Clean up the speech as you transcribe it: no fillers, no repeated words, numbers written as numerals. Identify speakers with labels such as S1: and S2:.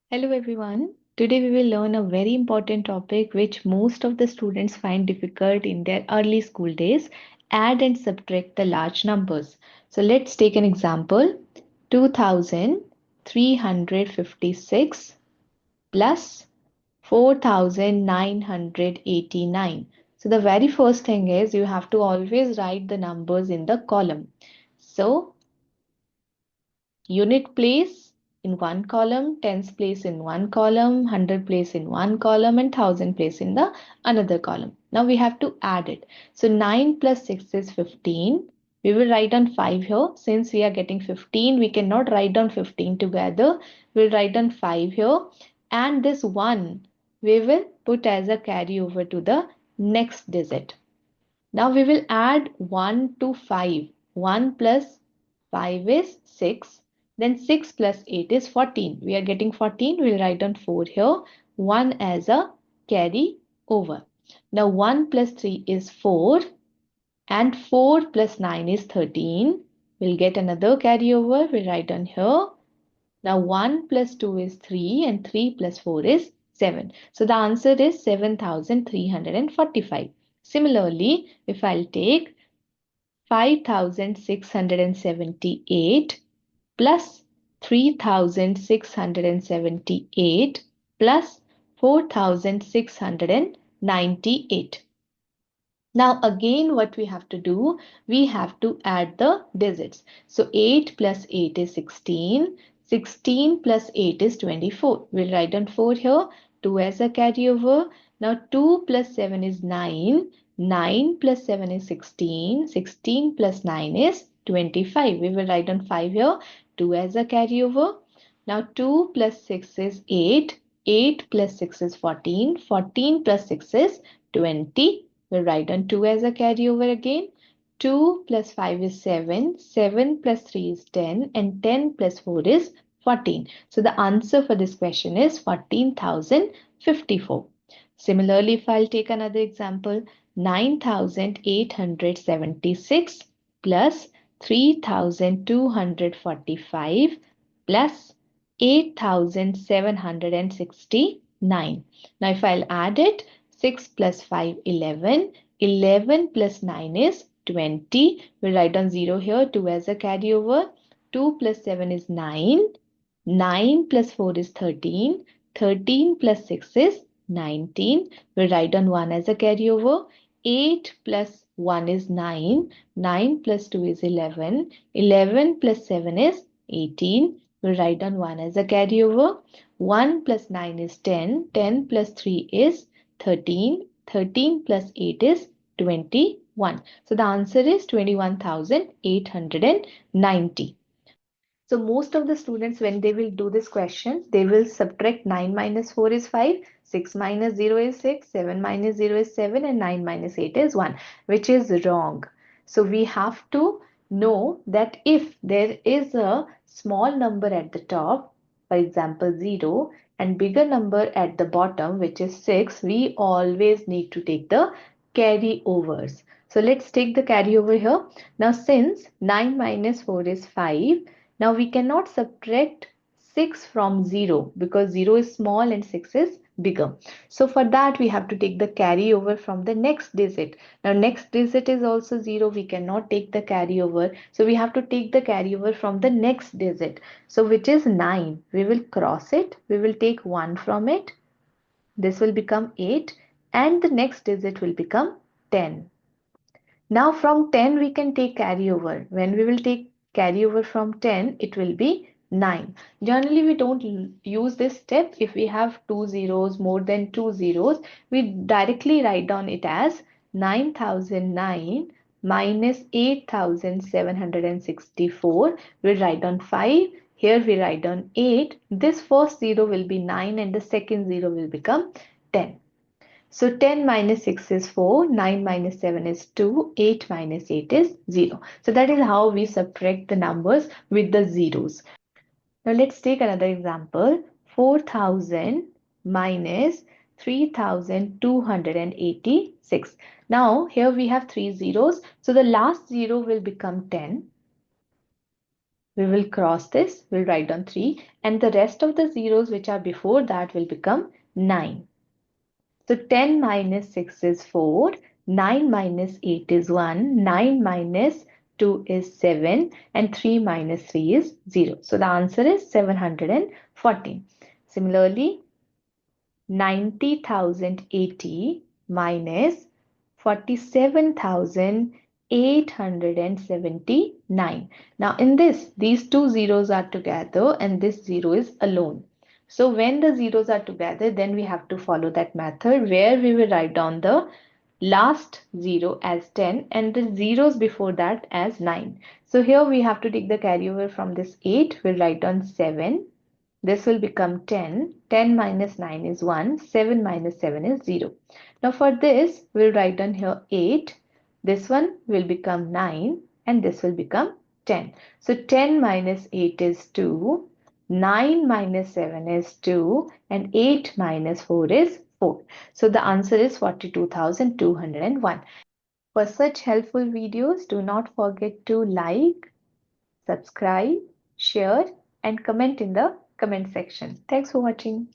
S1: Hello everyone. Today we will learn a very important topic which most of the students find difficult in their early school days, add and subtract the large numbers. So let's take an example. 2356 plus 4989. So the very first thing is you have to always write the numbers in the column. So unit place in one column, tens place in one column, hundred place in one column, and thousand place in the another column. Now we have to add it. So 9 plus 6 is 15. We will write down 5 here. Since we are getting 15, we cannot write down 15 together. We'll write down 5 here. And this 1 we will put as a carryover to the next digit. Now we will add 1 to 5. 1 plus 5 is 6. Then 6 plus 8 is 14. We are getting 14. We'll write down 4 here. 1 as a carry over. Now 1 plus 3 is 4. And 4 plus 9 is 13. We'll get another carry over. We'll write down here. Now 1 plus 2 is 3 and 3 plus 4 is 7. So the answer is 7345. Similarly, if I'll take 5678 plus 3678 plus 4698. Now again what we have to do, we have to add the digits. So 8 plus 8 is 16, 16 plus 8 is 24. We'll write down 4 here, 2 as a carryover. Now 2 plus 7 is 9, 9 plus 7 is 16, 16 plus 9 is 25. We will write down 5 here, 2 as a carryover. Now 2 plus 6 is 8, 8 plus 6 is 14, 14 plus 6 is 20. We'll write down 2 as a carryover again. 2 plus 5 is 7. 7 plus 3 is 10. And 10 plus 4 is 14. So the answer for this question is 14,054. Similarly, if I'll take another example, 9,876 plus 3,245 plus 8,769. Now if I'll add it, 6 plus 5, 11. 11 plus 9 is 20. We'll write down 0 here, 2 as a carryover. 2 plus 7 is 9. 9 plus 4 is 13. 13 plus 6 is 19. We'll write down 1 as a carryover. 8 plus 1 is 9. 9 plus 2 is 11. 11 plus 7 is 18. We'll write down 1 as a carryover. 1 plus 9 is 10. 10 plus 3 is 13. 13 plus 8 is 21. So the answer is 21,890. So most of the students, when they will do this question, they will subtract 9 minus 4 is 5, 6 minus 0 is 6, 7 minus 0 is 7, and 9 minus 8 is 1, which is wrong. So we have to know that if there is a small number at the top, for example 0, and bigger number at the bottom, which is 6, we always need to take the carryovers. So let's take the carryover here. Now since 9 minus 4 is 5, now we cannot subtract 6 from 0 because 0 is small and 6 is bigger. So for that we have to take the carryover from the next digit. Now next digit is also 0. We cannot take the carryover. So we have to take the carryover from the next digit. So which is 9. We will cross it. We will take 1 from it. This will become 8 and the next digit will become 10. Now from 10 we can take carryover. When we will take carryover from 10, it will be 9. Generally we don't use this step if we have two zeros, more than two zeros. We directly write down it as 9009 minus 8764. We'll write down 5. Here we write down 8. This first 0 will be 9 and the second 0 will become 10. So 10 minus 6 is 4, 9 minus 7 is 2, 8 minus 8 is 0. So that is how we subtract the numbers with the zeros. Now let's take another example. 4000 minus 3286. Now here we have three zeros. So the last zero will become 10. We will cross this, we'll write down 3, and the rest of the zeros which are before that will become 9. So 10 minus 6 is 4, 9 minus 8 is 1, 9 minus 2 is 7, and 3 minus 3 is 0. So the answer is 714. Similarly, 90,080 minus 47,879. Now in this, these two zeros are together and this zero is alone. So when the zeros are together, then we have to follow that method where we will write down the last zero as 10 and the zeros before that as 9. So here we have to take the carryover from this 8. We'll write down 7. This will become 10. 10 minus 9 is 1. 7 minus 7 is 0. Now for this, we'll write down here 8. This one will become 9 and this will become 10. So 10 minus 8 is 2. 9 minus 7 is 2 and 8 minus 4 is 4. So the answer is 42,201. For such helpful videos, do not forget to like, subscribe, share and comment in the comment section. Thanks for watching.